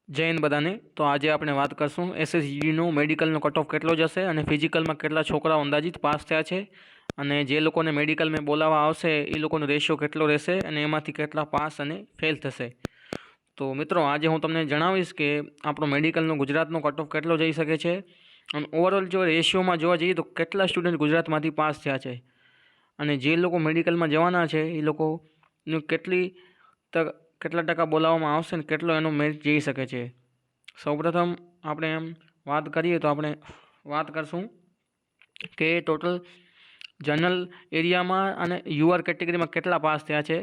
જય હિન્દ બધાને। તો આજે આપણે વાત કરશું એસએસજીનો મેડિકલનો કટ ઓફ કેટલો જશે અને ફિઝિકલમાં કેટલા છોકરાઓ અંદાજિત પાસ થયા છે અને જે લોકોને મેડિકલમાં બોલાવવા આવશે એ લોકોનો રેશિયો કેટલો રહેશે અને એમાંથી કેટલા પાસ અને ફેલ થશે। તો મિત્રો આજે હું તમને જણાવીશ કે આપણો મેડિકલનો ગુજરાતનો કટ ઓફ કેટલો જઈ શકે છે અને ઓવરઓલ જો રેશિયોમાં જોવા જઈએ તો કેટલા સ્ટુડન્ટ ગુજરાતમાંથી પાસ થયા છે અને જે લોકો મેડિકલમાં જવાના છે એ લોકોનું કેટલા ટકા બોલાવવામાં આવશે ને કેટલો એનો મેરિટ જઈ શકે છે। સૌપ્રથમ આપણે એમ વાત કરીએ તો આપણે વાત કરશું કે ટોટલ જનરલ એરિયામાં અને યુઆર કેટેગરીમાં કેટલા પાસ થયા છે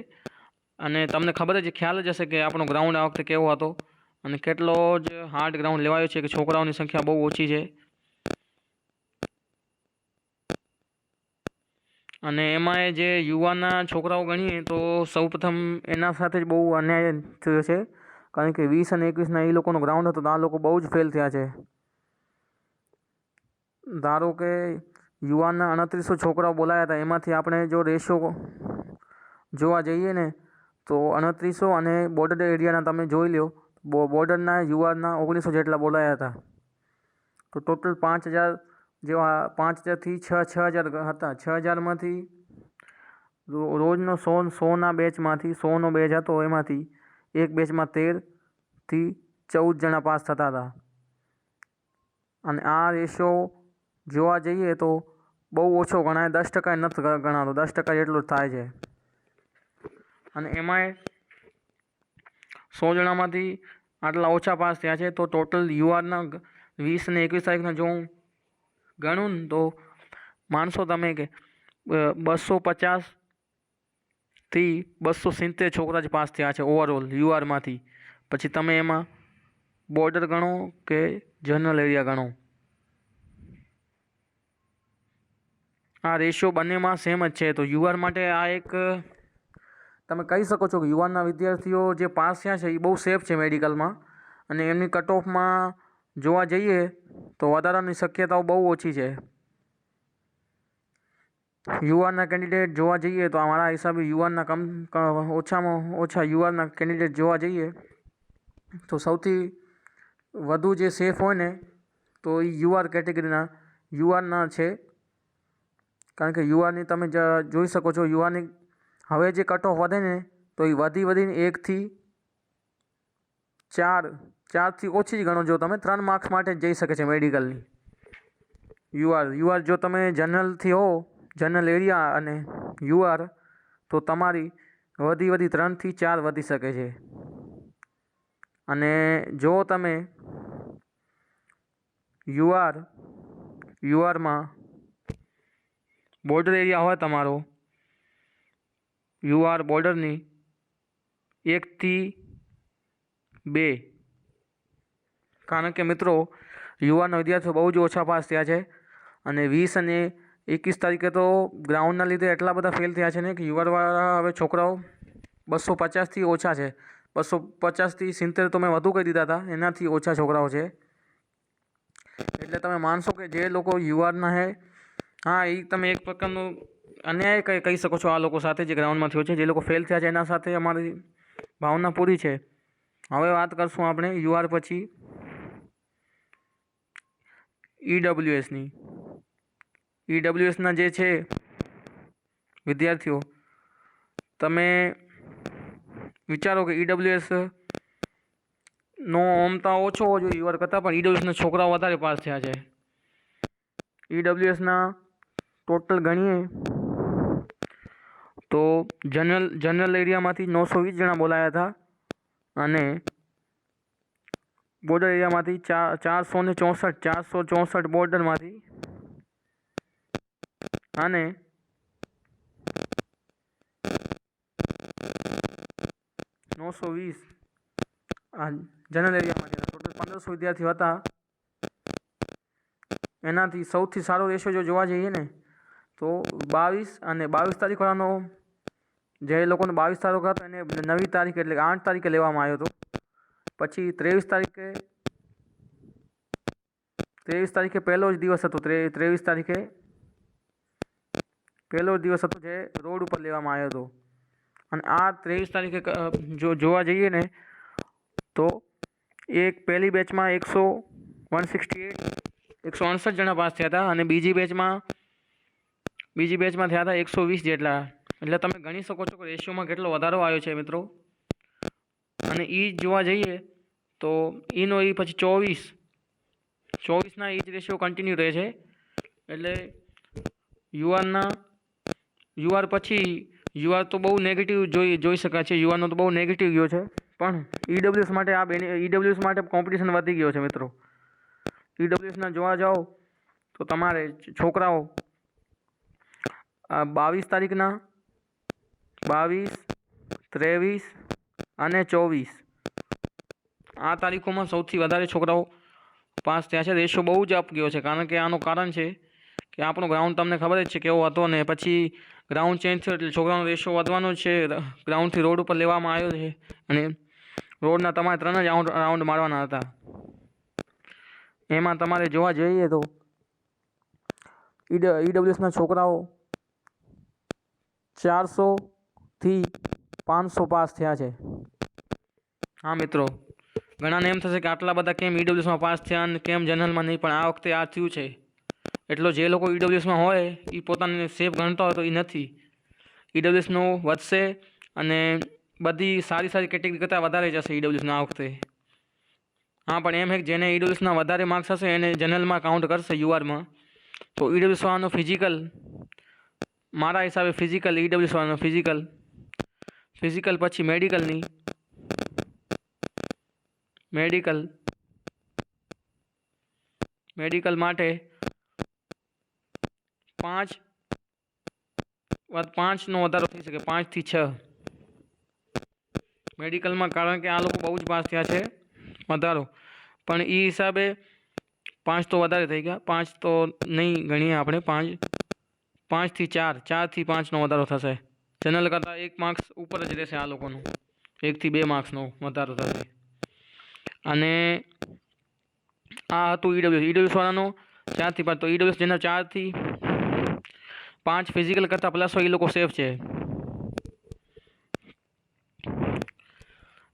અને તમને ખબર જ ખ્યાલ જ હશે કે આપણો ગ્રાઉન્ડ આ વખતે કેવો હતો અને કેટલો જ હાર્ડ ગ્રાઉન્ડ લેવાયો છે કે છોકરાઓની સંખ્યા બહુ ઓછી છે અને એમાં જે યુવાના છોકરાઓ ગણીએ તો સૌપ્રથમ એના સાથે જ બહુ અન્યાય થયો છે કારણ કે 20 અને 21ના એ લોકોનો ગ્રાઉન્ડ હતો તો આ લોકો બહુ જ ફેલ થયા છે। ધારો કે યુવાનના 2900 છોકરાઓ બોલાયા હતા, એમાંથી આપણે જો રેશિયો જોવા જઈએ ને તો 2900 અને બોર્ડર એરિયાના તમે જોઈ લો, બોર્ડરના યુવાનના 1900 જેટલા બોલાયા હતા, તો ટોટલ 5000 જેવા 5000થી 6000 હતા। 6000માંથી રોજનો 100ના બેચમાંથી 100નો બેચ હતો, એમાંથી એક બેચમાં 13થી 14 જણા પાસ થતા હતા અને આ રેશિયો જોવા જઈએ તો બહુ ઓછો ગણાય, 10% નથી ગણાતો, 10% જેટલું જ થાય છે અને એમાંય 100 જણામાંથી આટલા ઓછા પાસ થયા છે તો ટોટલ યુઆરના 20 અને 21 તારીખના જો હું ગણું ને તો માનશો તમે કે 250થી 270 છોકરા જ પાસ થયા છે ઓવરઓલ યુઆરમાંથી। પછી તમે એમાં બોર્ડર ગણો કે જનરલ એરિયા ગણો, આ રેશિયો બંનેમાં સેમ જ છે। તો યુઆર માટે આ એક તમે કહી શકો છો કે યુવાનના વિદ્યાર્થીઓ જે પાસ થયા છે એ બહુ સેફ છે મેડિકલમાં અને એમની કટ ઓફમાં જોવા જઈએ તો વધારાની શક્યતાઓ બહુ ઓછી છે। યુવાનના કેન્ડિડેટ જોવા જઈએ તો મારા હિસાબે યુવાનના ઓછામાં ઓછા યુવાનના કેન્ડિડેટ જોવા જઈએ તો સૌથી વધુ જે સેફ હોય ને તો એ યુઆર કેટેગરીના યુવાનના છે, કારણ કે યુવાની તમે જોઈ શકો છો યુવાની હવે જે કટ ઓફ વધે ને તો એ વધીને 1થી 4થી ઓછી જ ગણો, જો તમે 3 માર્ક્સ માટે જ જઈ શકે છે મેડિકલની યુઆર જો તમે જનરલથી હો, જનરલ એરિયા અને યુઆર, તો તમારી વધી 3થી 4 વધી શકે છે અને જો તમે યુઆરમાં બોર્ડર એરિયા હોય તમારો, યુઆર બોર્ડરની 1થી 2, કારણ કે મિત્રો યુવાના વિદ્યાર્થીઓ બહુ જ ઓછા પાસ થયા છે અને 20 અને 21 તારીખે તો ગ્રાઉન્ડના લીધે એટલા બધા ફેલ થયા છે ને કે યુઆરવાળા હવે છોકરાઓ 250થી ઓછા છે, 250થી 70 તો મેં વધુ કહી દીધા હતા, એનાથી ઓછા છોકરાઓ છે। એટલે તમે માનશો કે જે લોકો યુઆરના છે, હા એ તમે એક પ્રકારનો અન્યાય કહી શકો છો આ લોકો સાથે જે ગ્રાઉન્ડમાં થયો છે, જે લોકો ફેલ થયા છે એના સાથે અમારી ભાવના પૂરી છે। હવે વાત કરશું આપણે યુઆર પછી ઈડબ્લ્યુએસના જે છે વિદ્યાર્થીઓ, તમે વિચારો કે ઈડબ્લ્યુએસનો ઓમતા ઓછો હોવો જોઈએ યુઆર કરતાં, પણ ઈડબ્લ્યુએસના છોકરાઓ વધારે પાસ થયા છે। ઈડબ્લ્યુએસના ટોટલ ગણીએ તો જનરલ એરિયામાંથી 920 જણા બોલાયા હતા અને બોર્ડર એરિયામાંથી 464 બોર્ડરમાંથી અને 920 જનરલ એરિયામાંથી ટોટલ 1500 વિદ્યાર્થીઓ હતા। એનાથી સૌથી સારો રેશિયો જો જોવા જઈએ ને તો 22 અને 22 તારીખવાળાનો, જે લોકોનો 22 તારીખ હતો એને 9મી તારીખ એટલે કે 8 તારીખે લેવામાં આવ્યો હતો, પછી 23 તારીખે પહેલો જ દિવસ હતો, 23 તારીખે પહેલો દિવસ હતો જે રોડ ઉપર લેવામાં આવ્યો હતો અને આ 23 તારીખે જો જોવા જઈએ ને તો એક પહેલી બેચમાં 168 જણા પાસ થયા હતા અને બીજી બેચમાં થયા હતા 120 જેટલા. એટલે તમે ગણી શકો છો કે રેશિયોમાં કેટલો વધારો આવ્યો છે મિત્રો. અને એ જોવા જઈએ તો એનો એ પછી 24ના એ જ રેશિયો કન્ટિન્યુ રહે છે. એટલે યુઆર પછી યુઆર તો બહુ નેગેટિવ જોઈ શકાય છે. યુઆરનો તો બહુ નેગેટિવ ગયો છે. પણ ઈડબ્લ્યુએસ માટે કોમ્પિટિશન વધી ગયો છે મિત્રો. ઈડબ્લ્યુએસના જોવા જાઓ તો તમારે છોકરાઓ 22 તારીખના 22, 23 અને 24 આ તારીખોમાં સૌથી વધારે છોકરાઓ પાસ થયા છે. રેશિયો બહુ જ અપ ગયો છે. કારણ કે આનું કારણ છે કે આપણો ગ્રાઉન્ડ તમને ખબર જ છે કેવો હતો, ને પછી ગ્રાઉન્ડ ચેન્જ થયો એટલે છોકરાનો રેશિયો વધવાનો જ છે. ગ્રાઉન્ડથી રોડ ઉપર લેવામાં આવ્યો છે અને રોડના તમારે 3 જ રાઉન્ડ મારવાના હતા. એમાં તમારે જોવા જઈએ તો ઈડબ્લ્યુએસના છોકરાઓ 400થી 500 પાસ થયા છે. હા મિત્રો, ઘણાને એમ થશે કે આટલા બધા કેમ ઈડબ્લ્યુએસમાં પાસ થયા અને કેમ જનરલમાં નહીં, પણ આ વખતે આ થયું છે. એટલો જે લોકો ઈડબ્લ્યુએસમાં હોય એ પોતાને સેફ ગણતા હોય તો એ નથી. ઈડબ્લ્યુએસનો વધશે અને બધી સારી કેટેગરી કરતાં વધારે જશે ઈડબ્લ્યુએસના આ વખતે. હા, પણ એમ છે કે જેને ઈડબ્લ્યુએસના વધારે માર્ક્સ હશે એને જનરલમાં કાઉન્ટ કરશે યુઆરમાં. તો ઈડબ્લ્યુએસ વાળાનો ફિઝિકલ, મારા હિસાબે ફિઝિકલ, ઈડબ્લ્યુએસ વાળાનો ફિઝિકલ પછી મેડિકલ માટે 5નો વધારો થઈ શકે, 5 થી 6 મેડિકલમાં. કારણ કે આ લોકો બહુ જ પાસ થયા છે વધારો, પણ એ હિસાબે 5 તો વધારે થઈ ગયા. 5 તો નહીં ગણીએ આપણે, 5 થી 4, 4 થી 5નો વધારો થશે. જનરલ કરતાં 1 માર્ક્સ ઉપર જ રહેશે આ લોકોનું, 1 થી 2 માર્ક્સનો વધારો થશે. અને આ હતું ઈડબ્લ્યુએસ વાળાનો 4 થી 5. તો ઈડબ્લ્યુએસ જેના 4 થી 5 ફિઝિકલ કરતાં પ્લસ હોય એ લોકો સેફ છે.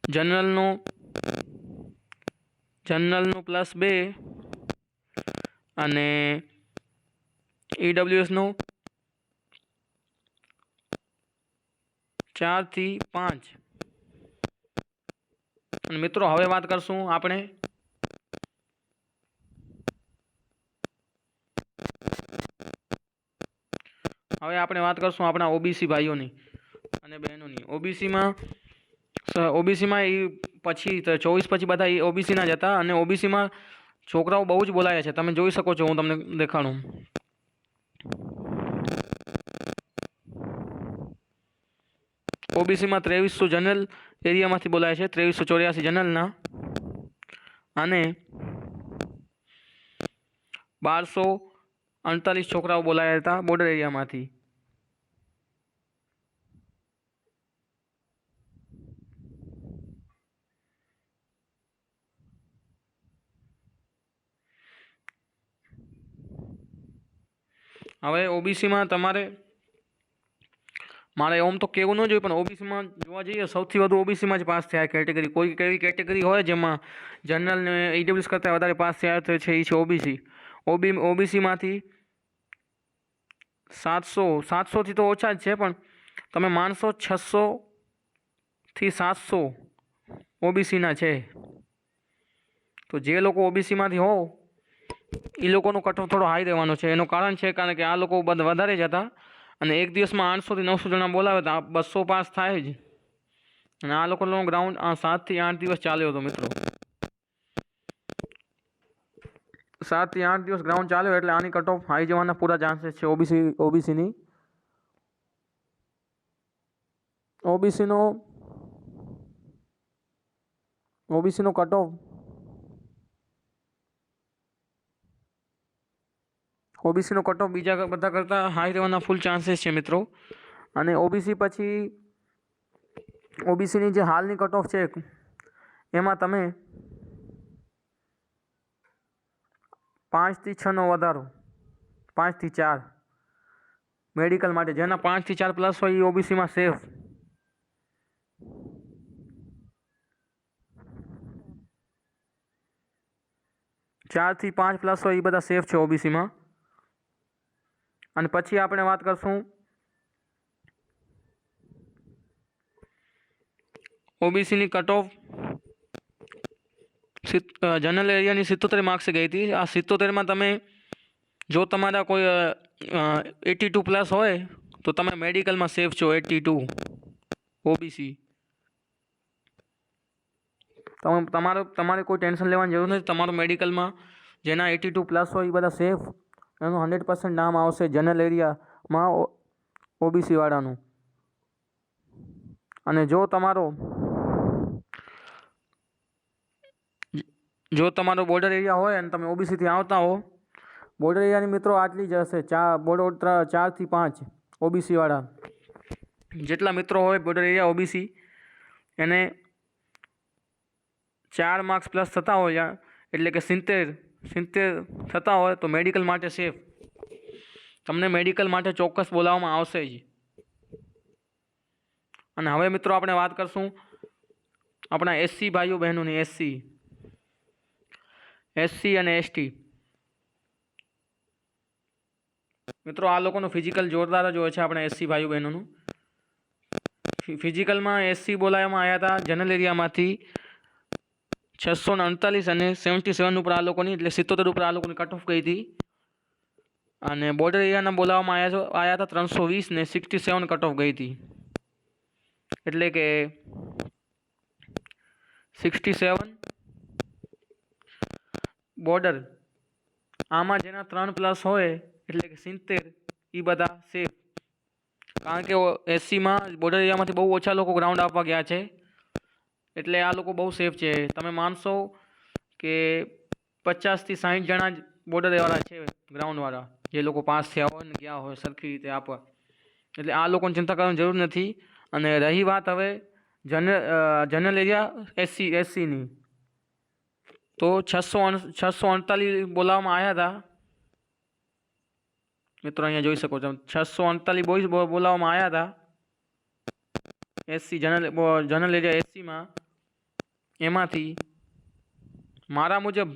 જનરલનું +2 અને ઈડબ્લ્યુએસનું 4 થી 5. અને મિત્રો હવે વાત કરશું આપણે આપણા ઓબીસી ભાઈઓની અને બહેનોની. ઓબીસીમાં એ પછી 24 પછી બધા ઓબીસીના જ હતા અને ઓબીસીમાં છોકરાઓ બહુ જ બોલાયા છે. તમે જોઈ શકો છો, હું તમને દેખાડું. ઓબીસીમાં 2300 જનરલ એરિયામાંથી બોલાય છે, 2384 જનરલના અને 1248 છોકરાઓ બોલાયા હતા બોર્ડર એરિયામાંથી. હવે ઓબીસીમાં મારે એમ તો કહેવું ન જોઈએ, પણ ઓબીસીમાં જોવા જઈએ સૌથી વધુ ઓબીસીમાં જ પાસ થયા કેટેગરી. કોઈ એવી કેટેગરી હોય જેમાં જનરલ ને ઈડબ્લ્યુએસ કરતાં વધારે પાસ થયા છે, એ છે ઓબીસી. ઓબીસીમાંથી 700થી તો ઓછા જ છે, પણ તમે માનશો 600થી 700 ઓબીસીના છે. તો જે લોકો ઓબીસીમાંથી હો એ લોકોનો કટ ઓફ થોડો હાઈ રહેવાનો છે. એનું કારણ કે આ લોકો વધારે જ હતા અને એક દિવસમાં 800થી 900 જણા બોલાવે તો 200 પાસ થાય જ. અને આ લોકોનો ગ્રાઉન્ડ 7 થી 8 દિવસ ચાલ્યો હતો મિત્રો. 7 થી 8 દિવસ ગ્રાઉન્ડ ચાલ્યો એટલે આની કટ ઓફ હાઈ જવાના પૂરા ચાન્સીસ છે. ઓબીસીનો કટ ઓફ બીજા બધા કરતાં હાઈ રહેવાના ફૂલ ચાન્સીસ છે મિત્રો. અને ઓબીસી પછી ઓબીસીની જે હાલની કટ ઓફ છે એમાં તમે 5 થી 6નો વધારો, 5 થી 4 મેડિકલ માટે. જેના 5 થી 4 પ્લસ હોય એ ઓબીસીમાં સેફ. 4 થી 5 પ્લસ હોય એ બધા સેફ છે ઓબીસીમાં. અને પછી આપણે વાત કરશું ઓબીસીની કટ ઓફ જનરલ એરિયાની 77 માર્ક્સ ગઈ હતી. આ 77માં તમે જો તમારા કોઈ 82 પ્લસ હોય તો તમે મેડિકલમાં સેફ છો. 82 ઓબીસી તમારે કોઈ ટેન્શન લેવાની જરૂર નથી. તમારું મેડિકલમાં જેના 82 પ્લસ હોય એ બધા સેફ. એનું 100% નામ આવશે જનરલ એરિયામાં ઓબીસી વાળાનું. અને જો તમારો બોર્ડર એરિયા હોય અને તમે ઓબીસીથી આવતા હો, બોર્ડર એરિયાની મિત્રો આટલી જ હશે, બોર્ડર 4 થી 5 ઓબીસી વાળા જેટલા મિત્રો હોય બોર્ડર એરિયા ઓબીસી એને 4 માર્ક્સ પ્લસ થતા હોય, એટલે કે 70 થતા હોય તો મેડિકલ માટે સેફ. તમને મેડિકલ માટે ચોક્કસ બોલાવવામાં આવશે જ. અને હવે મિત્રો આપણે વાત કરશું આપણા એસસી ભાઈઓ બહેનોની. એસસી અને એસટી મિત્રો આ લોકોનું ફિઝિકલ જોરદાર જ હોય છે. આપણે એસસી ભાઈઓ બહેનોનું ફિઝિકલમાં એસસી બોલાવવામાં આવ્યા હતા જનરલ એરિયામાંથી 648 અને 77 ઉપર આ લોકોની, એટલે 77 ઉપર આ લોકોની કટ ઓફ ગઈ હતી. અને બોર્ડર એરિયાના બોલાવવામાં આવ્યા હતા 320 ને 67 કટ ઓફ ગઈ હતી. એટલે કે 67 બોર્ડર, આમાં જેના 3 પ્લસ હોય એટલે કે 70 એ બધા સેફ. કારણ કે એસસીમાં બોર્ડર એરિયામાંથી બહુ ઓછા લોકો ગ્રાઉન્ડ આપવા ગયા છે, એટલે આ લોકો બહુ સેફ છે. તમે માનશો કે 50 થી 60 જણા જ બોર્ડરવાળા છે, ગ્રાઉન્ડવાળા, જે લોકો પાસ થયા હોય ને ગયા હોય સરખી રીતે આપવા. એટલે આ લોકોને ચિંતા કરવાની જરૂર નથી. અને રહી વાત હવે જનરલ એરિયા એસસીની, તો 648 બોલાવવામાં આવ્યા હતા મિત્રો. અહીંયા જોઈ શકો છો 648 બોયઝ બોલાવવામાં આવ્યા હતા એસસી જનરલ એરિયા એસસીમાં. એમાંથી મારા મુજબ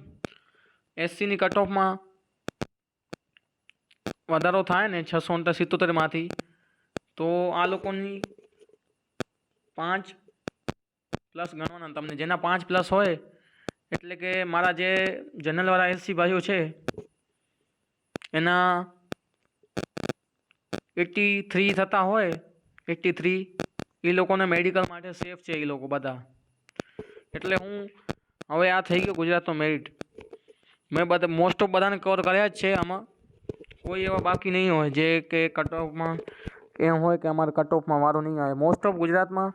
એસસીની કટ ઓફમાં વધારો થાય ને 677માંથી, તો આ લોકોની 5 પ્લસ ગણવાના. તમને જેના 5 પ્લસ હોય એટલે કે મારા જે જનરલવાળા એસસી ભાઈઓ છે એના 83 થતા હોય, 83 એ લોકોને મેડિકલ માટે સેફ છે એ લોકો બધા. એટલે હવે આ થઈ ગયો ગુજરાતનો મેરિટ. મેં મોસ્ટ ઓફ બધાને કવર કર્યા જ છે. આમાં કોઈ એવા બાકી નહીં હોય જે કે કટ ઓફમાં એમ હોય કે અમારે કટ ઓફમાં વારો નહીં આવે. મોસ્ટ ઓફ ગુજરાતમાં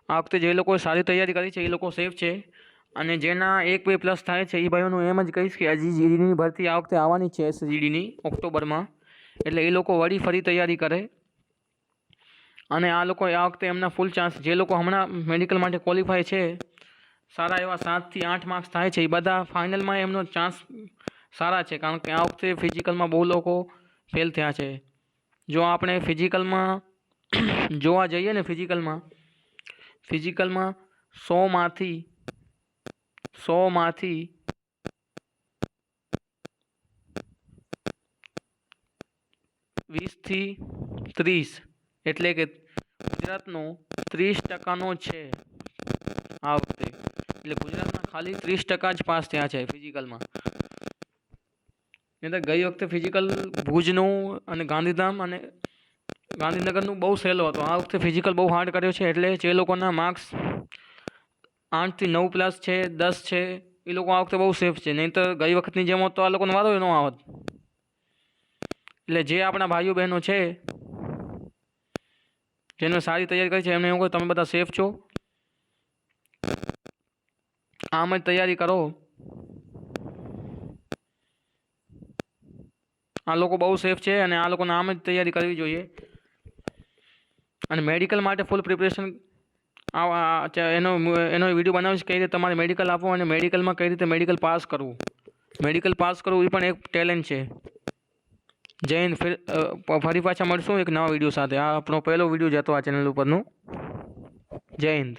આ વખતે જે લોકોએ સારી તૈયારી કરી છે એ લોકો સેફ છે. અને જેના 1-2 પ્લસ થાય છે એ ભાઈઓનું એમ જ કહીશ કે હજી જીડીની ભરતી આ વખતે આવવાની છે, એસજીડીની ઓક્ટોબરમાં. એટલે એ લોકો વળી ફરી તૈયારી કરે. અને આ લોકો આ વખતે એમના ફૂલ ચાન્સ, જે લોકો હમણાં મેડિકલ માટે ક્વોલિફાય છે, સારા એવા 7 થી 8 માર્ક્સ થાય છે, એ બધા ફાઇનલમાં એમનો ચાન્સ સારા છે. કારણ કે આ વખતે ફિઝિકલમાં બહુ લોકો ફેલ થયા છે. જો આપણે ફિઝિકલમાં જોવા જઈએ ને, ફિઝિકલમાં 100માંથી 20 થી 30, એટલે કે ગુજરાતનો 30% છે આ વખતે. એટલે ગુજરાતના ખાલી 30% જ પાસ થયા છે ફિઝિકલમાં. નહીં તો ગઈ વખતે ફિઝિકલ ભુજનું અને ગાંધીધામ અને ગાંધીનગરનું બહુ સહેલો હતો. આ વખતે ફિઝિકલ બહુ હાર્ડ કર્યો છે. એટલે જે લોકોના માર્ક્સ 8 થી 9 પ્લસ છે, 10 છે, એ લોકો આ વખતે બહુ સેફ છે. નહીં તો ગઈ વખતની જેમ હોત તો આ લોકોનો વારો ન આવત. એટલે જે આપણા ભાઈઓ બહેનો છે જેને સારી તૈયારી કરી છે એમને એવું કહું, તમે બધા સેફ છો, આમ જ તૈયારી કરો. આ લોકો બહુ સેફ છે અને આ લોકોને આમ જ તૈયારી કરવી જોઈએ. અને મેડિકલ માટે ફૂલ પ્રિપરેશન એનો વિડીયો બનાવીશ, કઈ રીતે તમારે મેડિકલ આપવું અને મેડિકલમાં કઈ રીતે મેડિકલ પાસ કરવું. મેડિકલ પાસ કરવું એ પણ એક ટેલેન્ટ છે. જય હિન્દ. ફરી પાછા મળશું એક નવા વિડીયો સાથે. આ આપણો પહેલો વિડીયો જ હતો આ ચેનલ ઉપરનો. જય હિન્દ.